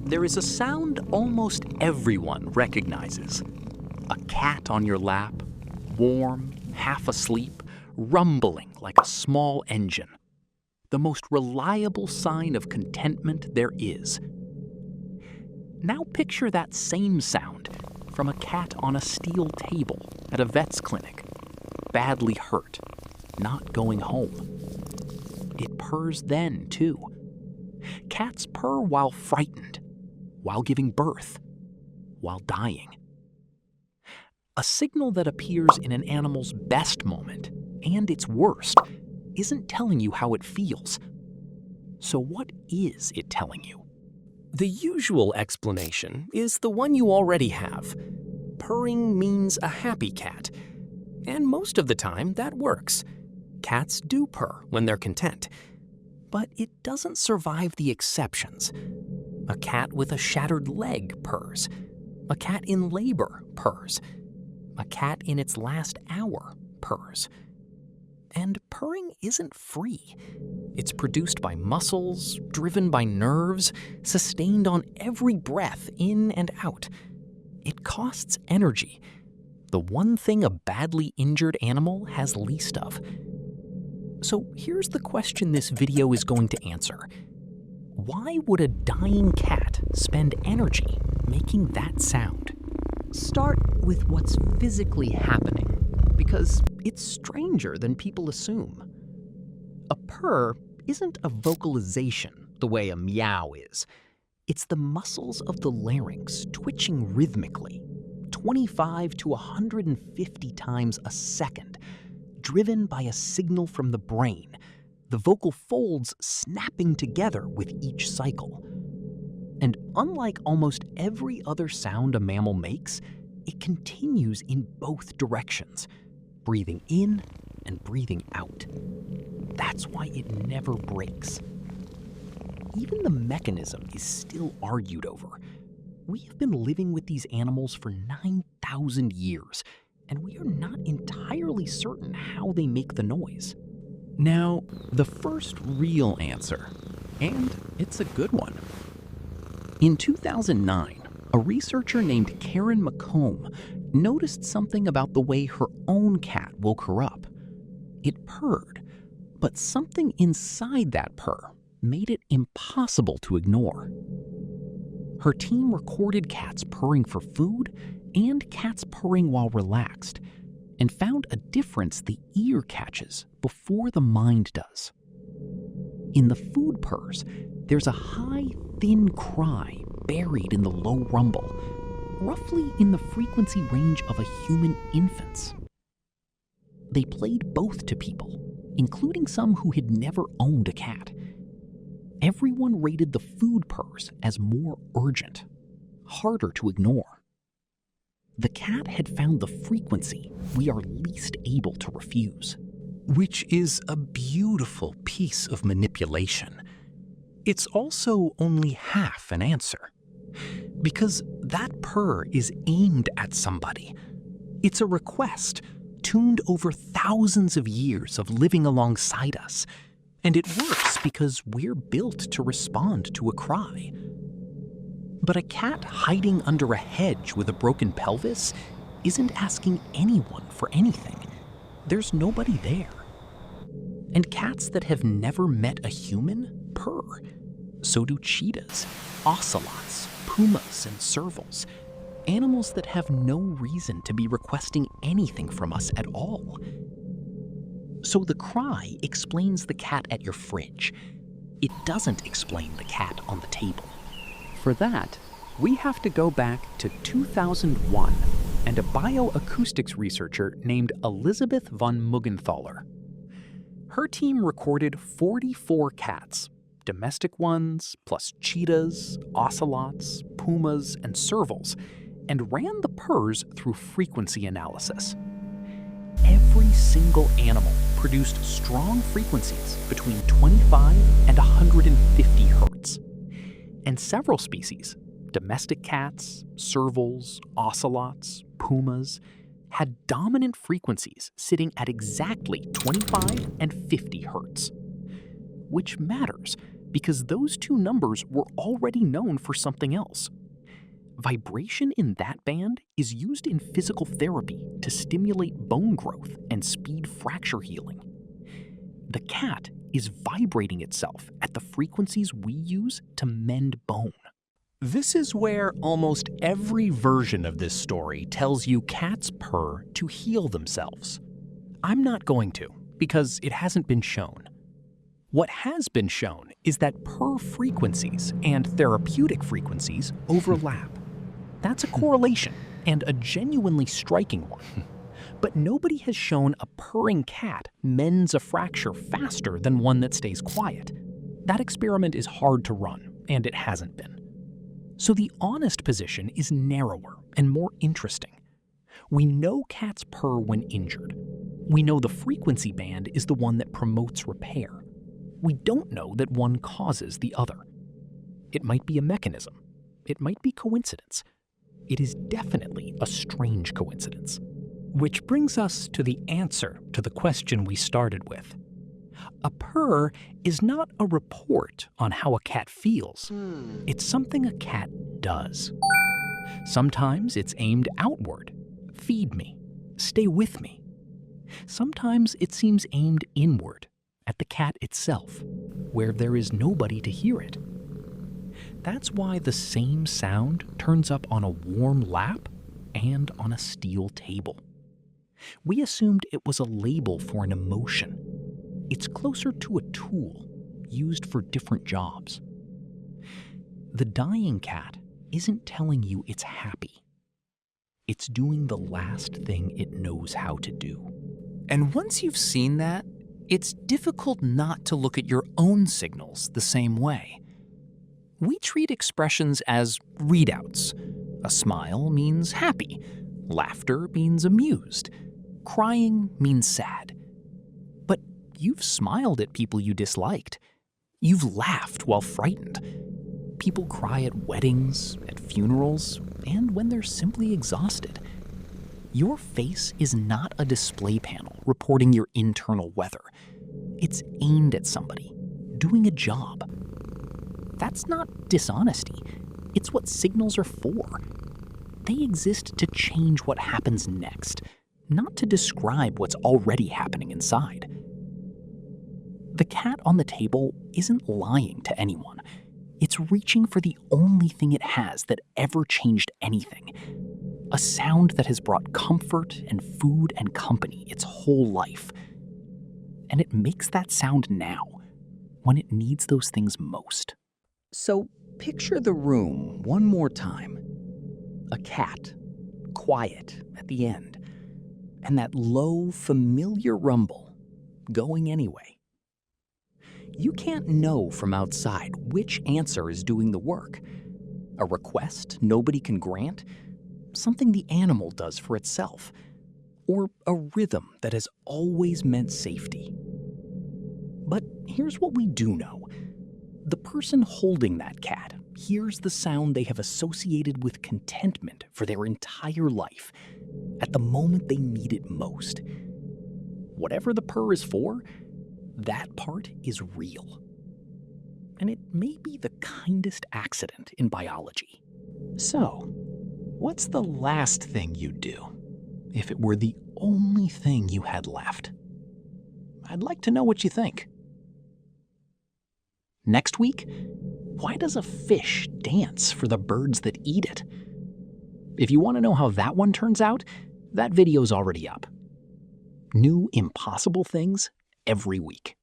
There is a sound almost everyone recognizes. A cat on your lap, warm, half asleep, rumbling like a small engine. The most reliable sign of contentment there is. Now picture that same sound from a cat on a steel table at a vet's clinic, badly hurt, not going home. It purrs then, too. Cats purr while frightened, while giving birth, while dying. A signal that appears in an animal's best moment and its worst isn't telling you how it feels. So what is it telling you? The usual explanation is the one you already have. Purring means a happy cat. And most of the time, that works. Cats do purr when they're content. But it doesn't survive the exceptions. A cat with a shattered leg purrs. A cat in labor purrs. A cat in its last hour purrs. And purring isn't free. It's produced by muscles, driven by nerves, sustained on every breath in and out. It costs energy, the one thing a badly injured animal has least of. So here's the question this video is going to answer. Why would a dying cat spend energy making that sound? Start with what's physically happening, because it's stranger than people assume. A purr isn't a vocalization the way a meow is. It's the muscles of the larynx twitching rhythmically, 25 to 150 times a second, driven by a signal from the brain, the vocal folds snapping together with each cycle. And unlike almost every other sound a mammal makes, it continues in both directions, breathing in and breathing out. That's why it never breaks. Even the mechanism is still argued over. We have been living with these animals for 9,000 years, and we are not entirely certain how they make the noise. Now, the first real answer, and it's a good one. In 2009, a researcher named Karen McComb noticed something about the way her own cat woke her up. It purred, but something inside that purr made it impossible to ignore. Her team recorded cats purring for food and cats purring while relaxed, and found a difference the ear catches before the mind does. In the food purrs, there's a high, thin cry buried in the low rumble, roughly in the frequency range of a human infant's. They played both to people, including some who had never owned a cat. Everyone rated the food purrs as more urgent, harder to ignore. The cat had found the frequency we are least able to refuse. Which is a beautiful piece of manipulation. It's also only half an answer. Because that purr is aimed at somebody. It's a request, tuned over thousands of years of living alongside us. And it works because we're built to respond to a cry. But a cat hiding under a hedge with a broken pelvis isn't asking anyone for anything. There's nobody there. And cats that have never met a human purr. So do cheetahs, ocelots, pumas, and servals. Animals that have no reason to be requesting anything from us at all. So the cry explains the cat at your fridge. It doesn't explain the cat on the table. For that, we have to go back to 2001 and a bioacoustics researcher named Elizabeth von Muggenthaler. Her team recorded 44 cats, domestic ones, plus cheetahs, ocelots, pumas, and servals, and ran the purrs through frequency analysis. Every single animal produced strong frequencies between 25 and 150 hertz. And several species, domestic cats, servals, ocelots, pumas, had dominant frequencies sitting at exactly 25 and 50 hertz. Which matters because those two numbers were already known for something else. Vibration in that band is used in physical therapy to stimulate bone growth and speed fracture healing. The cat is vibrating itself at the frequencies we use to mend bone. This is where almost every version of this story tells you cats purr to heal themselves. I'm not going to, because it hasn't been shown. What has been shown is that purr frequencies and therapeutic frequencies overlap. That's a correlation, and a genuinely striking one. But nobody has shown a purring cat mends a fracture faster than one that stays quiet. That experiment is hard to run, and it hasn't been. So the honest position is narrower and more interesting. We know cats purr when injured. We know the frequency band is the one that promotes repair. We don't know that one causes the other. It might be a mechanism. It might be coincidence. It is definitely a strange coincidence. Which brings us to the answer to the question we started with. A purr is not a report on how a cat feels. It's something a cat does. Sometimes it's aimed outward. Feed me. Stay with me. Sometimes it seems aimed inward, at the cat itself, where there is nobody to hear it. That's why the same sound turns up on a warm lap and on a steel table. We assumed it was a label for an emotion. It's closer to a tool used for different jobs. The dying cat isn't telling you it's happy. It's doing the last thing it knows how to do. And once you've seen that, it's difficult not to look at your own signals the same way. We treat expressions as readouts. A smile means happy. Laughter means amused. Crying means sad. But you've smiled at people you disliked. You've laughed while frightened. People cry at weddings, at funerals, and when they're simply exhausted. Your face is not a display panel reporting your internal weather. It's aimed at somebody, doing a job. That's not dishonesty. It's what signals are for. They exist to change what happens next, not to describe what's already happening inside. The cat on the table isn't lying to anyone. It's reaching for the only thing it has that ever changed anything. A sound that has brought comfort and food and company its whole life. And it makes that sound now, when it needs those things most. So picture the room one more time. A cat, quiet at the end, and that low, familiar rumble, going anyway. You can't know from outside which answer is doing the work. A request nobody can grant, something the animal does for itself, or a rhythm that has always meant safety. But here's what we do know. The person holding that cat hears the sound they have associated with contentment for their entire life, at the moment they need it most. Whatever the purr is for, that part is real. And it may be the kindest accident in biology. So, what's the last thing you'd do if it were the only thing you had left? I'd like to know what you think. Next week, why does a fish dance for the birds that eat it? If you want to know how that one turns out, that video's already up. New impossible things every week.